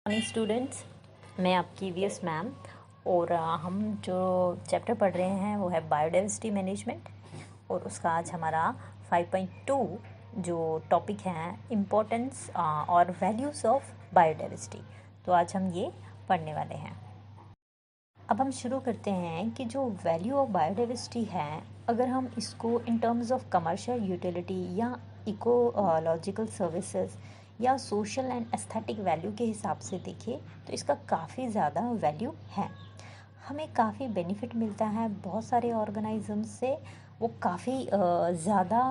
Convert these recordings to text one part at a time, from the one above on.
Morning students, मैं आपकी VS ma'am. और हम जो चैप्टर पढ़ रहे हैं वो है बायोडाइवर्सिटी मैनेजमेंट, और उसका आज हमारा 5.2 जो टॉपिक है इम्पोर्टेंस और वैल्यूज़ ऑफ बायोडाइवर्सिटी। तो आज हम ये पढ़ने वाले हैं। अब हम शुरू करते हैं कि जो वैल्यू ऑफ बायोडाइवर्सिटी है, अगर हम इसको in terms of commercial utility या इकोलॉजिकल सर्विसेज या सोशल एंड एस्थेटिक वैल्यू के हिसाब से देखें तो इसका काफ़ी ज़्यादा वैल्यू है। हमें काफ़ी बेनिफिट मिलता है बहुत सारे ऑर्गेनिज़म्स से। वो काफ़ी ज़्यादा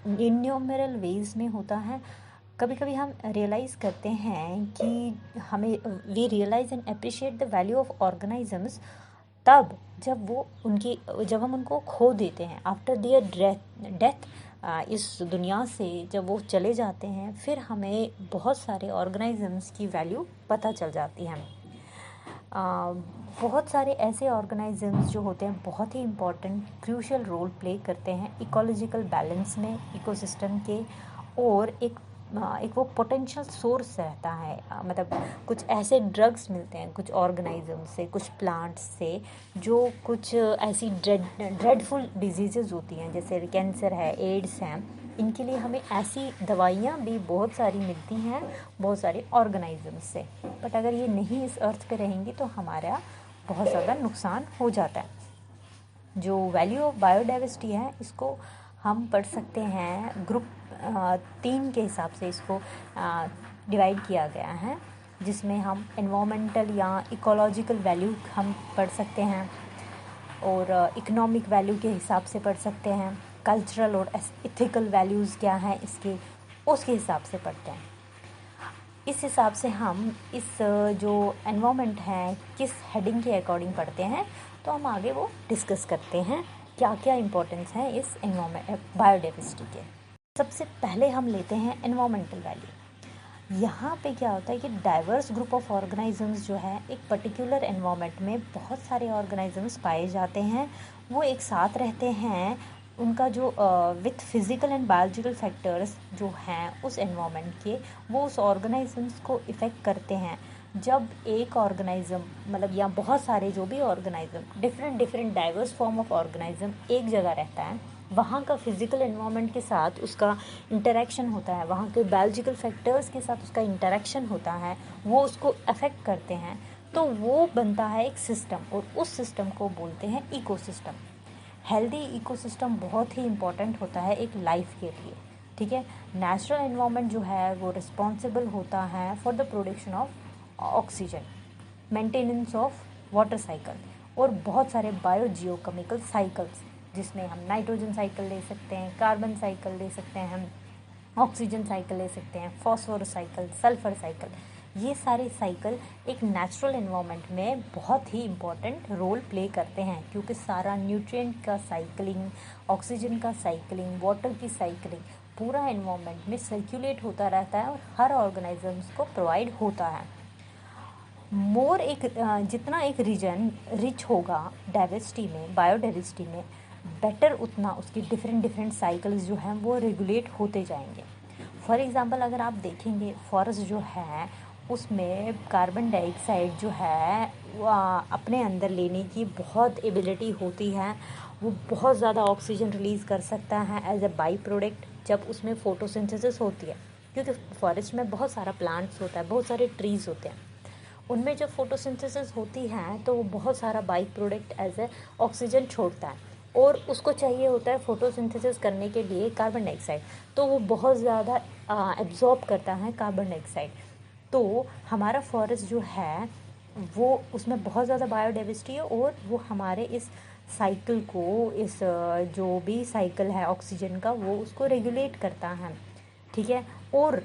इन्यूमरल वेज में होता है। कभी कभी हम रियलाइज़ करते हैं कि हमें we realise and appreciate the value of organisms तब जब हम उनको खो देते हैं आफ्टर दियर डेथ। इस दुनिया से जब वो चले जाते हैं, फिर हमें बहुत सारे ऑर्गेनिज़म्स की वैल्यू पता चल जाती है। बहुत सारे ऐसे ऑर्गेनिज़म्स जो होते हैं बहुत ही इम्पॉर्टेंट क्रूशियल रोल प्ले करते हैं इकोलॉजिकल बैलेंस में, इकोसिस्टम के। और एक वो पोटेंशियल सोर्स रहता है, मतलब कुछ ऐसे ड्रग्स मिलते हैं कुछ ऑर्गेनिज़म से, कुछ प्लांट्स से, जो कुछ ऐसी ड्रेडफुल डिजीज़ेज़ होती हैं जैसे कैंसर है, एड्स हैं, इनके लिए हमें ऐसी दवाइयाँ भी बहुत सारी मिलती हैं बहुत सारे ऑर्गेनिज़म से। बट अगर ये नहीं इस अर्थ पे रहेंगी तो हमारा बहुत ज़्यादा नुकसान हो जाता है। जो वैल्यू ऑफ बायोडाइवर्सिटी है इसको हम पढ़ सकते हैं ग्रुप 3 के हिसाब से इसको डिवाइड किया गया है, जिसमें हम एनवायरमेंटल या इकोलॉजिकल वैल्यू हम पढ़ सकते हैं, और इकोनॉमिक वैल्यू के हिसाब से पढ़ सकते हैं, कल्चरल और इथिकल वैल्यूज़ क्या हैं इसके, उसके हिसाब से पढ़ते हैं। इस हिसाब से हम इस जो एनवायरनमेंट है किस हेडिंग के अकॉर्डिंग पढ़ते हैं, तो हम आगे वो डिस्कस करते हैं क्या क्या इम्पोर्टेंस है इस एनवायरनमेंट बायोडाइवर्सिटी के। सबसे पहले हम लेते हैं एनवायरमेंटल वैल्यू। यहाँ पे क्या होता है कि डाइवर्स ग्रुप ऑफ ऑर्गेनिजम्स जो है एक पर्टिकुलर एनवायरनमेंट में बहुत सारे ऑर्गेनिजम्स पाए जाते हैं, वो एक साथ रहते हैं। उनका जो with physical and biological factors जो हैं उस एनवायरनमेंट के, वो उस ऑर्गेनिजम्स को इफ़ेक्ट करते हैं। जब एक ऑर्गेनिज़म मतलब या बहुत सारे जो भी organism different diverse form of organism एक जगह रहता है, वहाँ का फिज़िकल एनवायरनमेंट के साथ उसका इंटरेक्शन होता है, वहाँ के बायोलॉजिकल फैक्टर्स के साथ उसका इंटरेक्शन होता है, वो उसको अफेक्ट करते हैं, तो वो बनता है एक सिस्टम, और उस सिस्टम को बोलते हैं इकोसिस्टम। हेल्दी इकोसिस्टम बहुत ही इम्पॉर्टेंट होता है एक लाइफ के लिए, ठीक है। नेचुरल एनवायरनमेंट जो है वो रिस्पॉन्सिबल होता है for the production of oxygen, maintenance of water cycle, और बहुत सारे बायो जियोकेमिकल साइकिल्स, जिसमें हम नाइट्रोजन साइकिल ले सकते हैं, कार्बन साइकिल ले सकते हैं, हम ऑक्सीजन साइकिल ले सकते हैं, फॉस्फोरस साइकिल, सल्फर साइकिल। ये सारे साइकिल एक नेचुरल एनवायरनमेंट में बहुत ही इम्पॉर्टेंट रोल प्ले करते हैं, क्योंकि सारा न्यूट्रिएंट का साइकिलिंग, ऑक्सीजन का साइकिलिंग, वाटर की साइकिलिंग पूरा एनवायरनमेंट में सर्कुलेट होता रहता है और हर ऑर्गेनिजम्स को प्रोवाइड होता है। जितना एक रीजन रिच होगा डाइवर्सिटी में, बायोडाइवर्सिटी में, बेटर उतना उसकी डिफरेंट साइकिल्स जो हैं वो रेगुलेट होते जाएंगे। फॉर एग्ज़ाम्पल अगर आप देखेंगे फॉरेस्ट जो है उसमें कार्बन डाइऑक्साइड जो है वो अपने अंदर लेने की बहुत एबिलिटी होती है। वो बहुत ज़्यादा ऑक्सीजन रिलीज़ कर सकता है एज ए बाई प्रोडक्ट जब उसमें फोटोसिंथेसिस होती है, क्योंकि फॉरेस्ट में बहुत सारा प्लांट्स होता है, बहुत सारे ट्रीज़ होते हैं। उनमें जब फोटोसिंथेसिस होती है तो वो बहुत सारा by product as a oxygen छोड़ता है, और उसको चाहिए होता है फोटोसिंथेसिस करने के लिए कार्बन डाइऑक्साइड, तो वो बहुत ज़्यादा एब्जॉर्ब करता है कार्बन डाइऑक्साइड। तो हमारा फॉरेस्ट जो है वो उसमें बहुत ज़्यादा बायोडाइवर्सिटी है, और वो हमारे इस साइकिल को, इस जो भी साइकिल है ऑक्सीजन का, वो उसको रेगुलेट करता है, ठीक है। और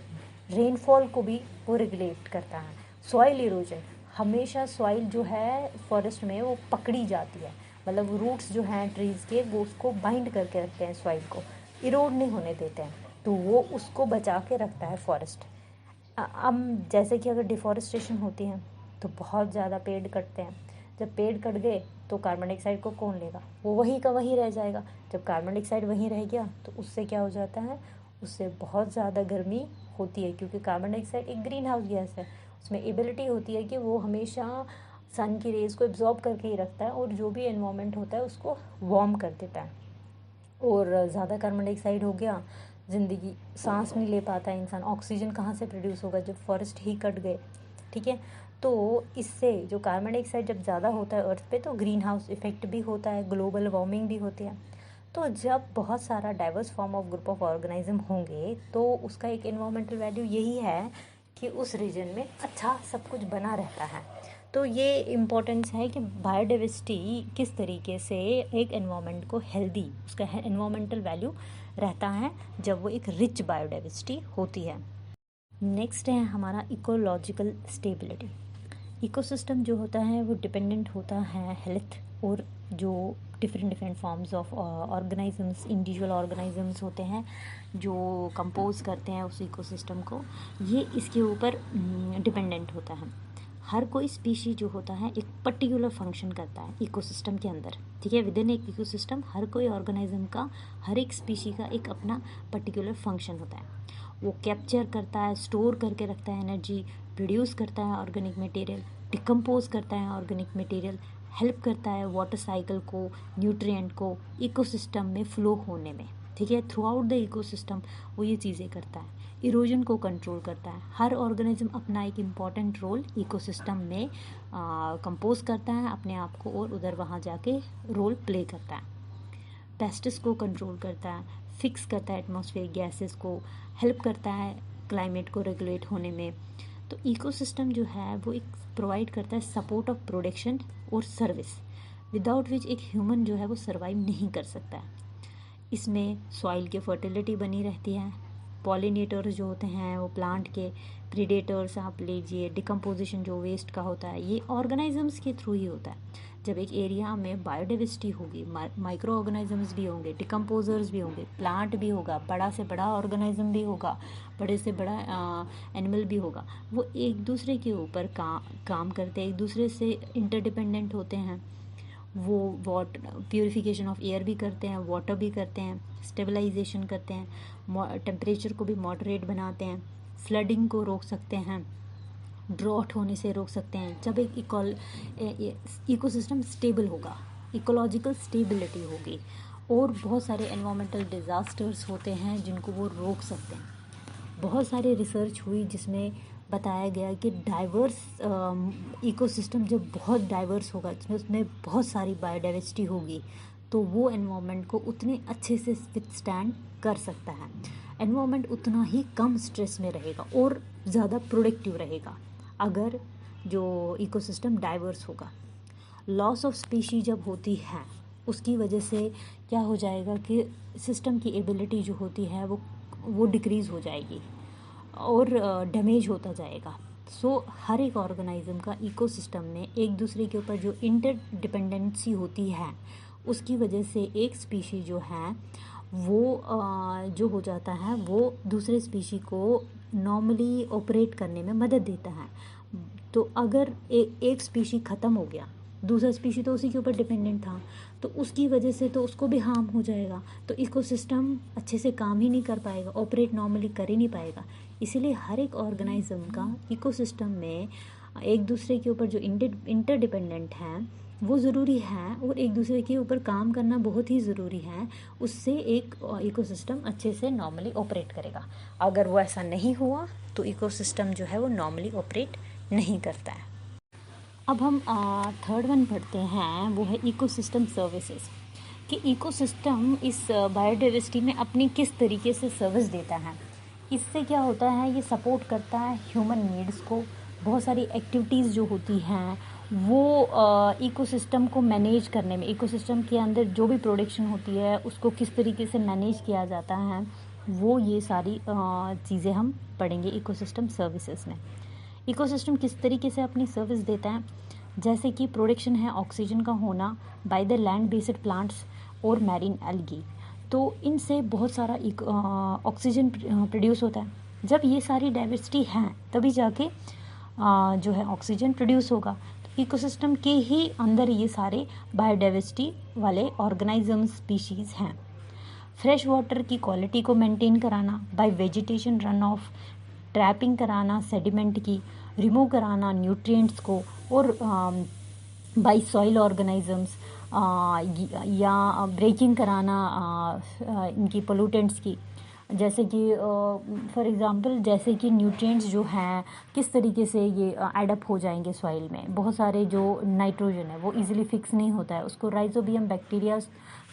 रेनफॉल को भी वो रेगुलेट करता है। सॉइल इरोजन, हमेशा सॉइल जो है फॉरेस्ट में वो पकड़ी जाती है, मतलब रूट्स जो हैं ट्रीज़ के वो उसको बाइंड करके रखते हैं, सॉइल को इरोड नहीं होने देते हैं, तो वो उसको बचा के रखता है फॉरेस्ट। हम जैसे कि अगर डिफॉरेस्टेशन होती है तो बहुत ज़्यादा पेड़ कटते हैं। जब पेड़ कट गए तो कार्बन डाइऑक्साइड को कौन लेगा, वो वहीं का वहीं रह जाएगा। जब कार्बन डाइऑक्साइड वहीं रह गया तो उससे क्या हो जाता है, उससे बहुत ज़्यादा गर्मी होती है, क्योंकि कार्बन डाइऑक्साइड एक ग्रीन हाउस गैस है, उसमें एबिलिटी होती है कि वो हमेशा सन की रेज़ को एब्जॉर्ब करके ही रखता है और जो भी एनवायरनमेंट होता है उसको वार्म कर देता है। और ज़्यादा कार्बन डाइऑक्साइड हो गया, ज़िंदगी सांस नहीं ले पाता है इंसान, ऑक्सीजन कहाँ से प्रोड्यूस होगा जब फॉरेस्ट ही कट गए, ठीक है। तो इससे जो कार्बन डाइऑक्साइड जब ज़्यादा होता है अर्थ पे तो ग्रीन हाउस इफेक्ट भी होता है, ग्लोबल वार्मिंग भी होती है। तो जब बहुत सारा diverse form of group of organism होंगे तो उसका एक एनवायरमेंटल वैल्यू यही है कि उस रीजन में अच्छा सब कुछ बना रहता है। तो ये इम्पोर्टेंस है कि बायोडाइवर्सिटी किस तरीके से एक एनवायरनमेंट को हेल्दी, उसका एनवायरमेंटल वैल्यू रहता है जब वो एक रिच बायोडाइवर्सिटी होती है। नेक्स्ट है हमारा इकोलॉजिकल स्टेबिलिटी। इकोसिस्टम जो होता है वो डिपेंडेंट होता है हेल्थ और जो different forms of organisms, individual organisms होते हैं जो कंपोज करते हैं उस इकोसिस्टम को, ये इसके ऊपर डिपेंडेंट होता है। हर कोई स्पीशी जो होता है एक पर्टिकुलर फंक्शन करता है इकोसिस्टम के अंदर, ठीक है। विदिन एक इकोसिस्टम हर कोई ऑर्गेनिज्म का, हर एक स्पीशी का एक अपना पर्टिकुलर फंक्शन होता है। वो कैप्चर करता है, स्टोर करके रखता है एनर्जी, प्रोड्यूस करता है ऑर्गेनिक मटेरियल, डिकम्पोज करता है ऑर्गेनिक मटेरियल, हेल्प करता है वाटर साइकिल को, न्यूट्रिएंट को इकोसिस्टम में फ्लो होने में, ठीक है। थ्रू आउट द इकोसिस्टम वो ये चीज़ें करता है, इरोजन को कंट्रोल करता है। हर ऑर्गेनिज्म अपना एक इम्पॉर्टेंट रोल इकोसिस्टम में कंपोज करता है अपने आप को और उधर वहाँ जाके रोल प्ले करता है। पेस्टिस को कंट्रोल करता है, फिक्स करता है एटमॉस्फेरिक गैसेस को, हेल्प करता है क्लाइमेट को रेगुलेट होने में। तो इकोसिस्टम जो है वो एक प्रोवाइड करता है सपोर्ट ऑफ प्रोडक्शन और सर्विस, विदाउट विच एक ह्यूमन जो है वो सर्वाइव नहीं कर सकता है। इसमें सॉइल की फर्टिलिटी बनी रहती है, पॉलिनेटर्स जो होते हैं वो प्लांट के, प्रीडेटर्स आप लीजिए, डिकम्पोजिशन जो वेस्ट का होता है ये ऑर्गेनिजम्स के थ्रू ही होता है। जब एक एरिया में बायोडाइवर्सिटी होगी, माइक्रो ऑर्गेनिजम्स भी होंगे, डिकम्पोजर्स भी होंगे, प्लांट भी होगा, बड़ा से बड़ा ऑर्गेनिज्म भी होगा, बड़े से बड़ा एनिमल भी होगा, वो एक दूसरे के ऊपर काम करते हैं, एक दूसरे से इंटरडिपेंडेंट होते हैं। वो वाटर प्यूरिफिकेशन ऑफ एयर भी करते हैं, वाटर भी करते हैं, स्टेबलाइजेशन करते हैं, टेम्परेचर को भी मॉडरेट बनाते हैं, फ्लडिंग को रोक सकते हैं, ड्रॉट होने से रोक सकते हैं। जब एक इकोसिस्टम स्टेबल होगा, इकोलॉजिकल स्टेबिलिटी होगी और बहुत सारे एनवायरमेंटल डिज़ास्टर्स होते हैं जिनको वो रोक सकते हैं। बहुत सारी रिसर्च हुई जिसमें बताया गया कि डाइवर्स इकोसिस्टम जब बहुत डाइवर्स होगा, जिसमें उसमें बहुत सारी बायोडाइवर्सिटी होगी, तो वो एनवायरनमेंट को उतने अच्छे से विथस्टैंड कर सकता है। एनवायरनमेंट उतना ही कम स्ट्रेस में रहेगा और ज़्यादा प्रोडक्टिव रहेगा अगर जो इकोसिस्टम डाइवर्स होगा। लॉस ऑफ स्पीशी जब होती है उसकी वजह से क्या हो जाएगा कि सिस्टम की एबिलिटी जो होती है वो डिक्रीज़ हो जाएगी और डैमेज होता जाएगा। सो हर एक ऑर्गेनिज्म का इकोसिस्टम में एक दूसरे के ऊपर जो इंटरडिपेंडेंसी होती है उसकी वजह से एक स्पीशी जो है वो जो हो जाता है वो दूसरे स्पीशी को नॉर्मली ऑपरेट करने में मदद देता है। तो अगर एक स्पीशी ख़त्म हो गया, दूसरा स्पीशी तो उसी के ऊपर डिपेंडेंट था, तो उसकी वजह से तो उसको भी हार्म हो जाएगा, तो इकोसिस्टम अच्छे से काम ही नहीं कर पाएगा, ऑपरेट नॉर्मली कर ही नहीं पाएगा। इसीलिए हर एक ऑर्गेनिज्म का इकोसिस्टम में एक दूसरे के ऊपर जो इंटरडिपेंडेंट हैं वो ज़रूरी है और एक दूसरे के ऊपर काम करना बहुत ही ज़रूरी है। उससे एक इकोसिस्टम अच्छे से नॉर्मली ऑपरेट करेगा। अगर वो ऐसा नहीं हुआ तो इकोसिस्टम जो है वो नॉर्मली ऑपरेट नहीं करता है। अब हम थर्ड वन पढ़ते हैं, वो है इकोसिस्टम सर्विसेज, कि इकोसिस्टम इस बायोडाइवर्सिटी में अपनी किस तरीके से सर्विस देता है। इससे क्या होता है, ये सपोर्ट करता है ह्यूमन नीड्स को। बहुत सारी एक्टिविटीज़ जो होती हैं वो इकोसिस्टम को मैनेज करने में, इकोसिस्टम के अंदर जो भी प्रोडक्शन होती है उसको किस तरीके से मैनेज किया जाता है, वो ये सारी चीज़ें हम पढ़ेंगे इकोसिस्टम सर्विसेज में। इकोसिस्टम किस तरीके से अपनी सर्विस देता है, जैसे कि प्रोडक्शन है ऑक्सीजन का होना by the land based plants और मैरीन एल्गी। तो इनसे बहुत सारा ऑक्सीजन प्रोड्यूस होता है। जब ये सारी डाइवर्सिटी है तभी जाके जो है ऑक्सीजन प्रोड्यूस होगा। तो इकोसिस्टम के ही अंदर ये सारे बायोडाइवर्सिटी वाले ऑर्गेनिजम्स स्पीशीज़ हैं। फ्रेश वाटर की क्वालिटी को मेंटेन कराना by vegetation run off, trapping कराना सेडिमेंट की, रिमूव कराना न्यूट्रिएंट्स को, और बाई सॉइल ऑर्गेनिजम्स, या ब्रेकिंग कराना इनकी पोल्यूटेंट्स की, जैसे कि फॉर एग्जांपल जैसे कि न्यूट्रिएंट्स जो हैं किस तरीके से ये एडअप हो जाएंगे सॉइल में। बहुत सारे जो नाइट्रोजन है वो इजीली फिक्स नहीं होता है, उसको राइजोबियम बैक्टीरिया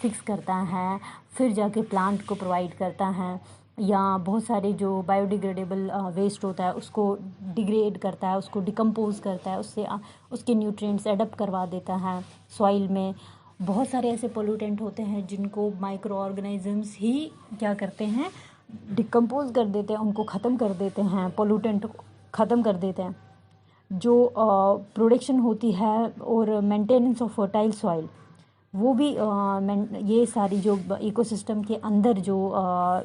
फिक्स करता है, फिर जाके प्लांट को प्रोवाइड करता है। या बहुत सारे जो बायोडिग्रेडेबल वेस्ट होता है उसको डिग्रेड करता है, उसको डिकम्पोज करता है, उससे उसके न्यूट्रिएंट्स एडअप करवा देता है सॉइल में। बहुत सारे ऐसे पोल्यूटेंट होते हैं जिनको माइक्रो ऑर्गेनिजम्स ही क्या करते हैं, डिकम्पोज कर देते हैं, उनको ख़त्म कर देते हैं, पोल्यूटेंट ख़त्म कर देते हैं। जो प्रोडक्शन होती है और मेंटेनेंस ऑफ फर्टाइल सॉइल, वो भी ये सारी जो इकोसिस्टम के अंदर जो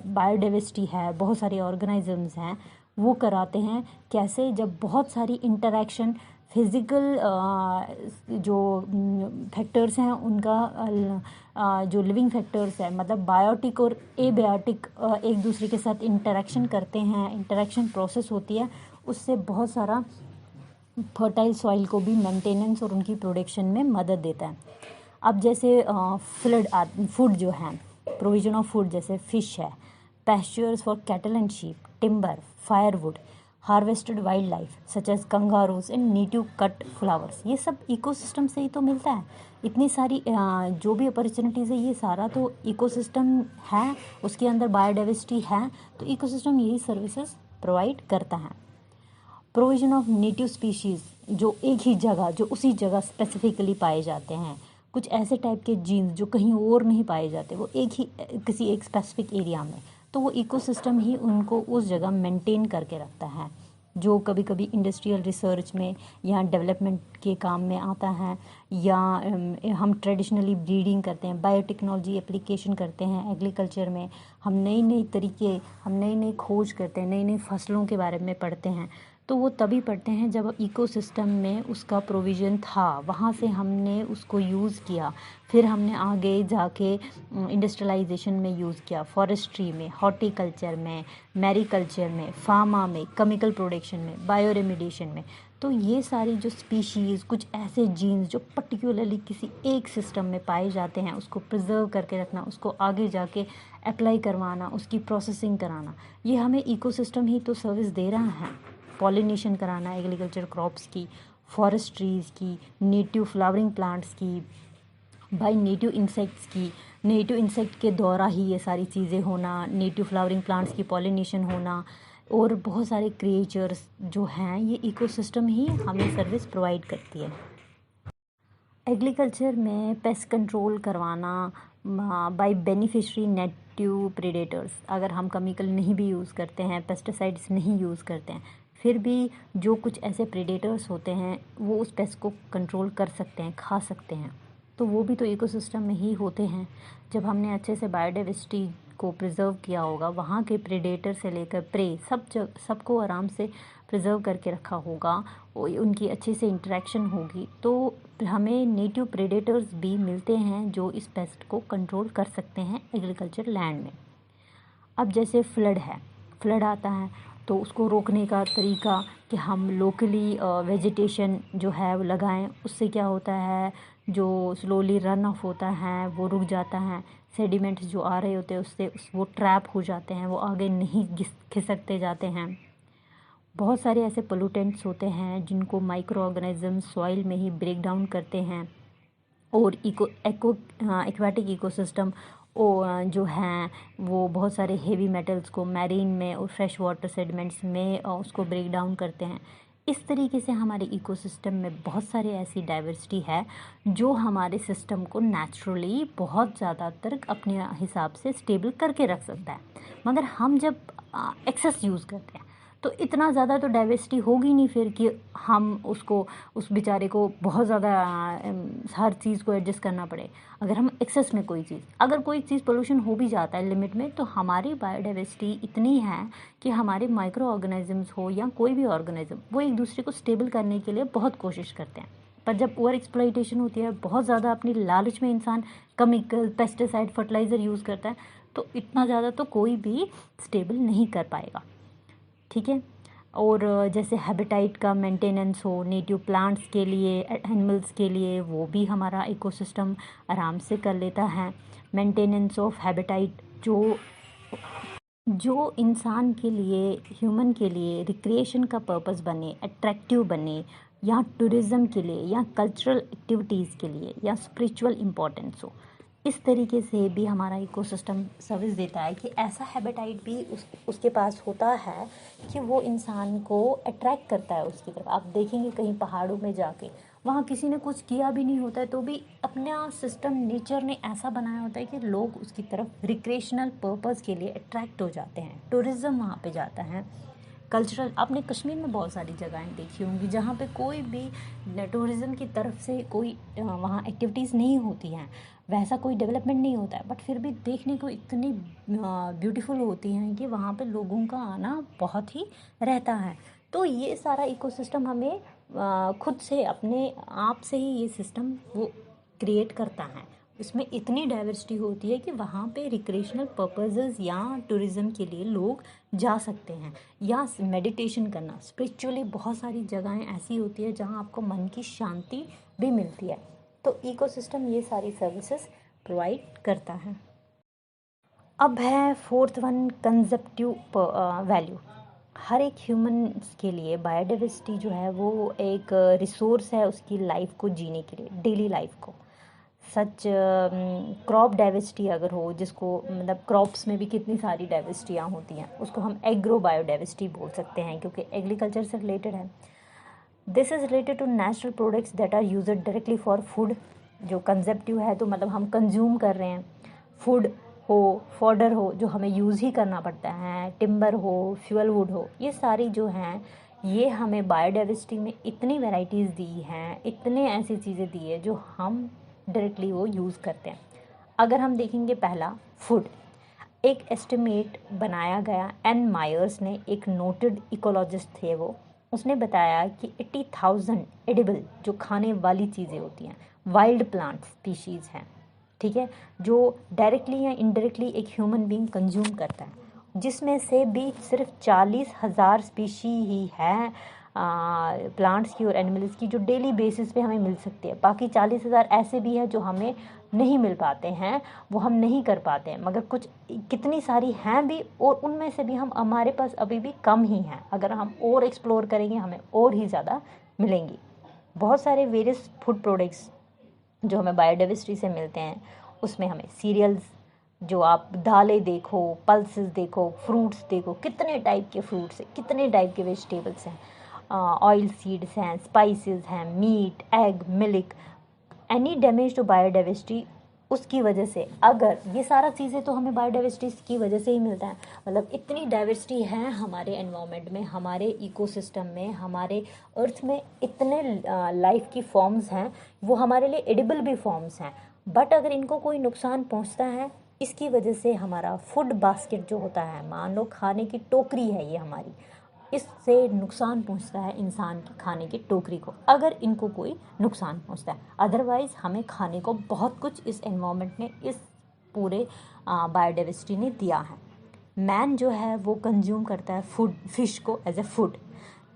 बायोडाइवर्सिटी है, बहुत सारे ऑर्गेनिजम्स हैं, वो कराते हैं। कैसे? जब बहुत सारी इंटरेक्शन फिज़िकल जो फैक्टर्स हैं उनका जो लिविंग फैक्टर्स है, मतलब बायोटिक और एबायोटिक एक दूसरे के साथ इंटरेक्शन करते हैं, इंटरेक्शन प्रोसेस होती है, उससे बहुत सारा फर्टाइल सॉइल को भी मेंटेनेंस और उनकी प्रोडक्शन में मदद देता है। अब जैसे फूड जो है, प्रोविजन ऑफ फूड, जैसे फिश है, pastures for cattle and sheep, timber, firewood, harvested wild life such as kangaroos and native cut flowers, ये सब इकोसिस्टम से ही तो मिलता है। इतनी सारी जो भी अपॉर्चुनिटीज़ है, ये सारा तो इकोसिस्टम है, उसके अंदर बायोडाइवर्सिटी है, तो इकोसिस्टम यही सर्विसेज प्रोवाइड करता है। प्रोविजन ऑफ नेटिव स्पीशीज़, जो एक ही जगह, जो उसी जगह स्पेसिफिकली पाए जाते हैं, कुछ ऐसे टाइप के जीन्स जो कहीं और नहीं पाए जाते, वो एक ही किसी एक स्पेसिफिक एरिया में, तो वो इकोसिस्टम ही उनको उस जगह मेंटेन करके रखता है, जो कभी कभी इंडस्ट्रियल रिसर्च में या डेवलपमेंट के काम में आता है, या हम ट्रेडिशनली ब्रीडिंग करते हैं, बायोटेक्नोलॉजी एप्लीकेशन करते हैं एग्रीकल्चर में, हम नई नई खोज करते हैं, नई नई फसलों के बारे में पढ़ते हैं, तो वो तभी पढ़ते हैं जब इकोसिस्टम में उसका प्रोविज़न था, वहाँ से हमने उसको यूज़ किया, फिर हमने आगे जाके इंडस्ट्रियलाइजेशन में यूज़ किया, फॉरेस्ट्री में, हॉर्टिकल्चर में, मैरीकल्चर में, फार्मा में, केमिकल प्रोडक्शन में, बायो रेमिडिएशन में। तो ये सारी जो स्पीशीज़, कुछ ऐसे जीन्स जो पर्टिकुलरली किसी एक सिस्टम में पाए जाते हैं, उसको प्रिजर्व करके रखना, उसको आगे जाके अप्लाई करवाना, उसकी प्रोसेसिंग कराना, ये हमें इकोसिस्टम ही तो सर्विस दे रहा है। पॉलिनेशन कराना एग्रीकल्चर क्रॉप्स की, फॉरेस्ट्रीज़ की, नेटिव फ्लावरिंग प्लांट्स की, बाई नेटिव इंसेक्ट्स की, नेटिव इंसेक्ट के द्वारा ही ये सारी चीज़ें होना, नेटिव फ्लावरिंग प्लांट्स की पॉलिनेशन होना, और बहुत सारे क्रिएचर्स जो हैं, ये इकोसिस्टम ही हमें सर्विस प्रोवाइड करती है। एग्रीकल्चर में पेस्ट कंट्रोल करवाना बाय बेनिफिशरी नेटिव प्रेडेटर्स, अगर हम केमिकल नहीं भी यूज़ करते हैं, पेस्टिसाइड्स नहीं यूज़ करते हैं, फिर भी जो कुछ ऐसे प्रेडेटर्स होते हैं वो उस पेस्ट को कंट्रोल कर सकते हैं, खा सकते हैं, तो वो भी तो इकोसिस्टम में ही होते हैं। जब हमने अच्छे से बायोडाइवर्सिटी को प्रिजर्व किया होगा, वहाँ के प्रेडेटर से लेकर प्रे सबको आराम से प्रिजर्व करके रखा होगा, उनकी अच्छे से इंटरेक्शन होगी, तो हमें नेटिव प्रेडेटर्स भी मिलते हैं जो इस पेस्ट को कंट्रोल कर सकते हैं एग्रीकल्चर लैंड में। अब जैसे फ्लड आता है, तो उसको रोकने का तरीका कि हम लोकली वेजिटेशन जो है वो लगाएं, उससे क्या होता है, जो स्लोली रन ऑफ होता है वो रुक जाता है, सेडिमेंट्स जो आ रहे होते हैं उससे वो ट्रैप हो जाते हैं, वो आगे नहीं खिसकते जाते हैं। बहुत सारे ऐसे पोल्यूटेंट्स होते हैं जिनको माइक्रो ऑर्गेनिज्म सॉइल में ही ब्रेक डाउन करते हैं, और एक्वाटिक इकोसिस्टम जो हैं वो बहुत सारे हेवी मेटल्स को मैरीन में और फ्रेश वाटर सेडिमेंट्स में उसको ब्रेक डाउन करते हैं। इस तरीके से हमारे इकोसिस्टम में बहुत सारे ऐसी डाइवर्सिटी है जो हमारे सिस्टम को नेचुरली बहुत ज़्यादातर अपने हिसाब से स्टेबल करके रख सकता है। मगर हम जब एक्सेस यूज़ करते हैं तो इतना ज़्यादा तो डाइवर्सिटी होगी नहीं फिर कि हम उस बेचारे को बहुत ज़्यादा हर चीज़ को एडजस्ट करना पड़े। अगर हम एक्सेस में अगर कोई चीज़ पोल्यूशन हो भी जाता है लिमिट में, तो हमारी बायोडाइवर्सिटी इतनी है कि हमारे माइक्रो ऑर्गेनिजम्स हो या कोई भी ऑर्गेनिज्म, वो एक दूसरे को स्टेबल करने के लिए बहुत कोशिश करते हैं। पर जब ओवर एक्सप्लॉइटेशन होती है, बहुत ज़्यादा अपनी लालच में इंसान केमिकल, पेस्टिसाइड, फर्टिलाइज़र यूज़ करता है, तो इतना ज़्यादा तो कोई भी स्टेबल नहीं कर पाएगा। ठीक है। और जैसे हैबिटाइट का मेंटेनेंस हो नेटिव प्लांट्स के लिए, एनिमल्स के लिए, वो भी हमारा इकोसिस्टम आराम से कर लेता है। मेंटेनेंस ऑफ हैबिटाइट जो इंसान के लिए, ह्यूमन के लिए रिक्रिएशन का पर्पस बने, अट्रैक्टिव बने, या टूरिज़्म के लिए, या कल्चरल एक्टिविटीज़ के लिए, या स्पिरिचुअल इम्पोर्टेंस हो, इस तरीके से भी हमारा इकोसिस्टम सर्विस देता है कि ऐसा हैबिटाइट भी उसके पास होता है कि वो इंसान को अट्रैक्ट करता है उसकी तरफ। आप देखेंगे कहीं पहाड़ों में जाके, वहाँ किसी ने कुछ किया भी नहीं होता है तो भी अपना सिस्टम नेचर ने ऐसा बनाया होता है कि लोग उसकी तरफ रिक्रिएशनल पर्पस के लिए अट्रैक्ट हो जाते हैं, टूरिज़्म वहाँ पे जाता है। कल्चरल, आपने कश्मीर में बहुत सारी जगहें देखी होंगी जहाँ पे कोई भी टूरिज़्म की तरफ से कोई वहाँ एक्टिविटीज़ नहीं होती हैं, वैसा कोई डेवलपमेंट नहीं होता है, बट फिर भी देखने को इतनी ब्यूटीफुल होती हैं कि वहाँ पे लोगों का आना बहुत ही रहता है। तो ये सारा इकोसिस्टम हमें खुद से, अपने आप से ही ये सिस्टम वो क्रिएट करता है। उसमें इतनी डाइवर्सिटी होती है कि वहाँ पे रिक्रिएशनल पर्पसेस या टूरिज़्म के लिए लोग जा सकते हैं, या मेडिटेशन करना, स्पिरिचुअली बहुत सारी जगहें ऐसी होती है जहाँ आपको मन की शांति भी मिलती है। तो इकोसिस्टम ये सारी सर्विसेज प्रोवाइड करता है। अब है फोर्थ वन, कंजप्टिव वैल्यू। हर एक ह्यूमन के लिए बायोडाइवर्सिटी जो है वो एक रिसोर्स है उसकी लाइफ को जीने के लिए, डेली लाइफ को। सच क्रॉप डाइवर्सिटी अगर हो, जिसको मतलब क्रॉप्स में भी कितनी सारी डाइवर्सिटियाँ होती हैं, उसको हम एग्रो बायोडाइवर्सिटी बोल सकते हैं क्योंकि एग्रीकल्चर से रिलेटेड है। This is related to natural products that are used directly for food. जो कंजप्टिव है तो मतलब हम कंज्यूम कर रहे हैं, फूड हो, फॉडर हो जो हमें यूज़ ही करना पड़ता है, टिम्बर हो, फ्यूल वुड हो, ये सारी जो हैं ये हमें बायोडाइवर्सिटी में इतनी वैरायटीज़ दी हैं, इतने ऐसी चीज़ें दी है जो हम डायरेक्टली वो यूज़ करते हैं। अगर हम देखेंगे पहला फूड, एक एस्टिमेट बनाया गया, एन मायर्स ने, एक नोटेड इकोलॉजिस्ट थे वो, उसने बताया कि 80,000 एडिबल जो खाने वाली चीज़ें होती हैं, वाइल्ड प्लांट स्पीशीज़ हैं, ठीक है, जो डायरेक्टली या इनडायरेक्टली एक ह्यूमन बीइंग कंज्यूम करता है, जिसमें से भी सिर्फ 40,000 स्पीशी ही है प्लांट्स की और एनिमल्स की जो डेली बेसिस पे हमें मिल सकती है। बाकी 40,000 ऐसे भी हैं जो हमें नहीं मिल पाते हैं, वो हम नहीं कर पाते हैं, मगर कुछ कितनी सारी हैं भी, और उनमें से भी हम, हमारे पास अभी भी कम ही हैं। अगर हम और एक्सप्लोर करेंगे हमें और ही ज़्यादा मिलेंगी। बहुत सारे वेरियस फूड प्रोडक्ट्स जो हमें बायोडाइवर्सिटी से मिलते हैं, उसमें हमें सीरियल्स, जो आप दालें देखो, पल्सेस देखो, फ्रूट्स देखो, कितने टाइप के फ्रूट्स हैं, कितने टाइप के वेजिटेबल्स हैं, ऑयल सीड्स हैं, स्पाइसेस हैं, meat, egg, milk, any damage to biodiversity उसकी वजह से। अगर ये सारा चीज़ें तो हमें बायोडाइवर्सिटी की वजह से ही मिलता है, मतलब इतनी डाइवर्सिटी है हमारे एनवायरनमेंट में, हमारे इकोसिस्टम में, हमारे अर्थ में, इतने लाइफ की फॉर्म्स हैं, वो हमारे लिए एडिबल भी फॉर्म्स हैं, बट अगर इनको कोई नुकसान पहुंचता है, इसकी वजह से हमारा फूड बास्केट जो होता है, मान लो खाने की टोकरी है ये हमारी, इससे नुकसान पहुंचता है इंसान की खाने की टोकरी को, अगर इनको कोई नुकसान पहुंचता है। अदरवाइज़ हमें खाने को बहुत कुछ इस एनवायरनमेंट ने, इस पूरे बायोडाइवर्सिटी ने दिया है। मैन जो है वो कंज्यूम करता है फूड, फिश को एज ए फूड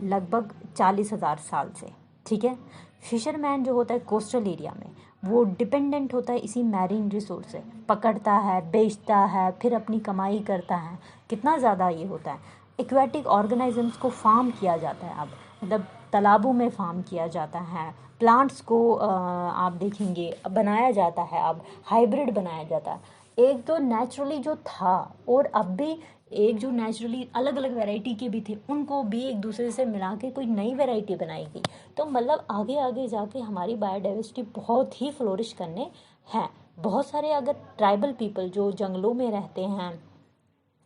लगभग 40,000 साल से, ठीक है। फिशरमैन जो होता है कोस्टल एरिया में, वो डिपेंडेंट होता है इसी मैरीन रिसोर्स से, पकड़ता है, बेचता है, फिर अपनी कमाई करता है। कितना ज़्यादा ये होता है। एक्वेटिक ऑर्गेनिजम्स को फार्म किया जाता है अब, मतलब तालाबों में फार्म किया जाता है। प्लांट्स को आप देखेंगे बनाया जाता है, अब हाइब्रिड बनाया जाता है। एक तो नेचुरली जो था, और अब भी एक जो नेचुरली अलग अलग वैरायटी के भी थे, उनको भी एक दूसरे से मिला के कोई नई वैरायटी बनाई गई। तो मतलब आगे आगे जाके हमारी बायोडाइवर्सिटी बहुत ही फ्लोरिश करने हैं। बहुत सारे अगर ट्राइबल पीपल जो जंगलों में रहते हैं,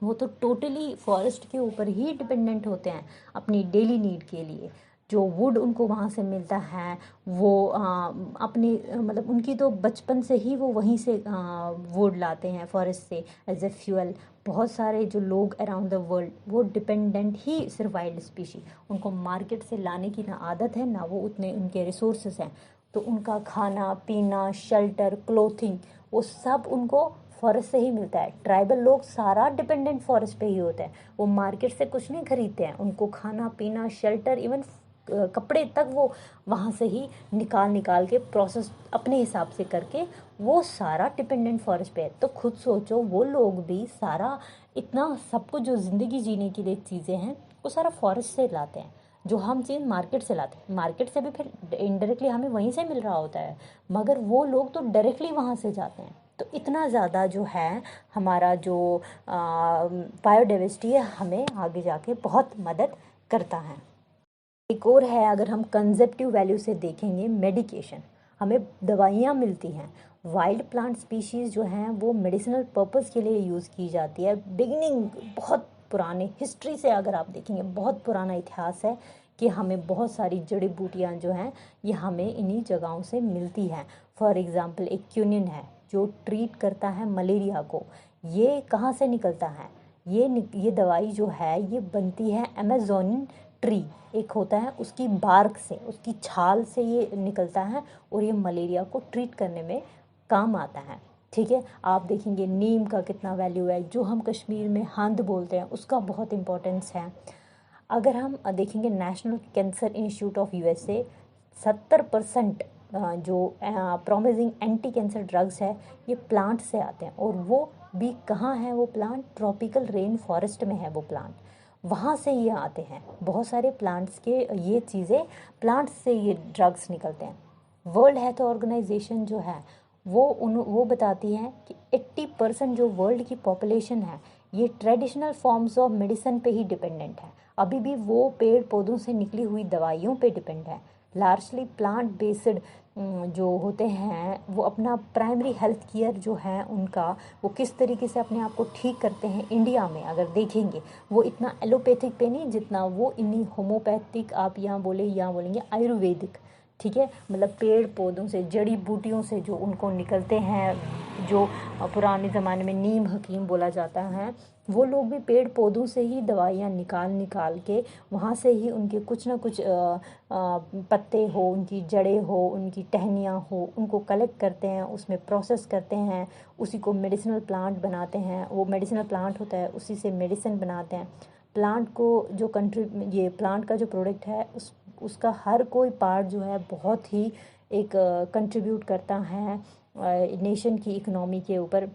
वो तो टोटली फॉरेस्ट के ऊपर ही डिपेंडेंट होते हैं अपनी डेली नीड के लिए। जो वुड उनको वहाँ से मिलता है, वो अपनी मतलब उनकी तो बचपन से ही वो वहीं से वुड लाते हैं फॉरेस्ट से एज ए फ्यूल। बहुत सारे जो लोग अराउंड द वर्ल्ड वो डिपेंडेंट ही सिर्फ वाइल्ड स्पीशी, उनको मार्केट से लाने की ना आदत है ना वो उतने उनके रिसोर्सेज हैं। तो उनका खाना पीना, शेल्टर, क्लोथिंग, वो सब उनको फॉरेस्ट से ही मिलता है। ट्राइबल लोग सारा डिपेंडेंट फॉरेस्ट पे ही होता है, वो मार्केट से कुछ नहीं खरीदते हैं, उनको खाना पीना शेल्टर इवन कपड़े तक वो वहाँ से ही निकाल के प्रोसेस अपने हिसाब से करके वो सारा डिपेंडेंट फॉरेस्ट पे है। तो खुद सोचो वो लोग भी सारा इतना सब कुछ जो ज़िंदगी जीने के लिए चीज़ें हैं वो सारा फॉरेस्ट से लाते हैं, जो हम चीज़ मार्केट से लाते हैं, मार्केट से भी फिर इनडायरेक्टली हमें वहीं से मिल रहा होता है, मगर वो लोग तो डायरेक्टली वहाँ से जाते हैं। तो इतना ज़्यादा जो है हमारा जो बायोडाइवर्सिटी है हमें आगे जाके बहुत मदद करता है। एक और है, अगर हम कंसेप्टिव वैल्यू से देखेंगे, मेडिकेशन, हमें दवाइयाँ मिलती हैं। वाइल्ड प्लांट स्पीशीज़ जो हैं वो मेडिसिनल पर्पस के लिए यूज़ की जाती है। बिगिनिंग बहुत पुराने हिस्ट्री से अगर आप देखेंगे, बहुत पुराना इतिहास है कि हमें बहुत सारी जड़ी बूटियाँ जो हैं ये हमें इन्हीं जगहों से मिलती हैं। फॉर एग्ज़ाम्पल एक क्यूनिन है जो ट्रीट करता है मलेरिया को, ये कहाँ से निकलता है, ये दवाई जो है ये बनती है अमेज़ोन ट्री एक होता है उसकी बार्क से, उसकी छाल से ये निकलता है और ये मलेरिया को ट्रीट करने में काम आता है। ठीक है, आप देखेंगे नीम का कितना वैल्यू है, जो हम कश्मीर में हंद बोलते हैं उसका बहुत इम्पोर्टेंस है। अगर हम देखेंगे national cancer institute of USA 70% जो प्रोमिजिंग एंटी कैंसर ड्रग्स है ये प्लांट से आते हैं, और वो भी कहाँ है, वो प्लांट ट्रॉपिकल रेन फॉरेस्ट में है, वो प्लांट वहाँ से ये आते हैं। बहुत सारे प्लांट्स के ये चीज़ें प्लांट्स से ये ड्रग्स निकलते हैं। वर्ल्ड हेल्थ ऑर्गेनाइजेशन जो है वो बताती है कि 80% जो वर्ल्ड की पॉपुलेशन है ये ट्रेडिशनल फॉर्म्स ऑफ मेडिसिन पे ही डिपेंडेंट है। अभी भी वो पेड़ पौधों से निकली हुई दवाइयों पे डिपेंड है। लार्जली प्लांट बेस्ड जो होते हैं वो अपना प्राइमरी हेल्थ केयर जो है उनका वो किस तरीके से अपने आप को ठीक करते हैं, इंडिया में अगर देखेंगे वो इतना एलोपैथिक पे नहीं जितना वो इन्हीं होम्योपैथिक, आप यहाँ बोलेंगे आयुर्वेदिक। ठीक है, मतलब पेड़ पौधों से जड़ी बूटियों से जो उनको निकलते हैं, जो पुराने ज़माने में नीम हकीम बोला जाता है, वो लोग भी पेड़ पौधों से ही दवाइयाँ निकाल के वहाँ से ही उनके कुछ ना कुछ पत्ते हो, उनकी जड़ें हो, उनकी टहनियाँ हो, उनको कलेक्ट करते हैं, उसमें प्रोसेस करते हैं, उसी को मेडिसिनल प्लांट बनाते हैं। वो मेडिसिनल प्लांट होता है उसी से मेडिसिन बनाते हैं। प्लांट को जो ये प्लांट का जो प्रोडक्ट है उसका हर कोई पार्ट जो है बहुत ही एक कंट्रीब्यूट करता है नेशन की इकोनॉमी के ऊपर।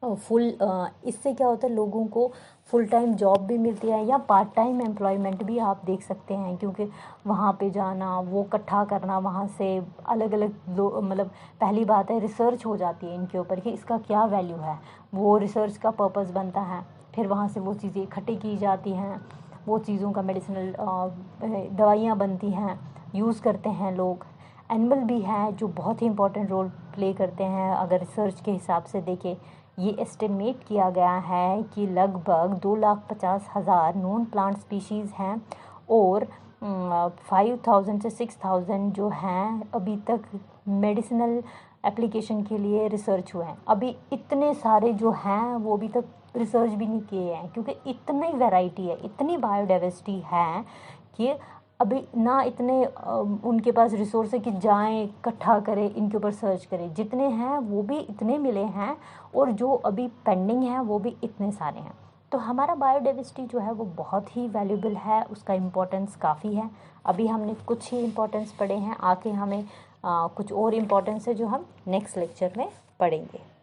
इससे क्या होता है, लोगों को फुल टाइम जॉब भी मिलती है या पार्ट टाइम एम्प्लॉयमेंट भी आप देख सकते हैं, क्योंकि वहाँ पे जाना, वो इकट्ठा करना, वहाँ से अलग अलग मतलब पहली बात है रिसर्च हो जाती है इनके ऊपर कि इसका क्या वैल्यू है, वो रिसर्च का पर्पस बनता है। फिर वहाँ से वो चीज़ें इकट्ठी की जाती हैं, वो चीज़ों का मेडिसिनल दवाइयाँ बनती हैं, यूज़ करते हैं लोग। एनिमल भी हैं जो बहुत ही इंपॉर्टेंट रोल प्ले करते हैं। अगर रिसर्च के हिसाब से देखें, ये एस्टिमेट किया गया है कि लगभग 2,50,000 नॉन प्लांट स्पीशीज़ हैं और 5,000 से 6,000 जो हैं अभी तक मेडिसिनल एप्लीकेशन के लिए रिसर्च हुए हैं। अभी इतने सारे जो हैं वो अभी तक रिसर्च भी नहीं किए हैं, क्योंकि इतनी वैरायटी है, इतनी बायोडाइवर्सिटी है कि अभी ना इतने उनके पास रिसोर्स है कि जाएं इकट्ठा करें, इनके ऊपर सर्च करें। जितने हैं वो भी इतने मिले हैं और जो अभी पेंडिंग हैं वो भी इतने सारे हैं। तो हमारा बायोडाइवर्सिटी जो है वो बहुत ही वैल्यूबल है, उसका इम्पोर्टेंस काफ़ी है। अभी हमने कुछ ही इम्पोर्टेंस पढ़े हैं, आके हमें कुछ और इम्पोर्टेंस है जो हम नेक्स्ट लेक्चर में पढ़ेंगे।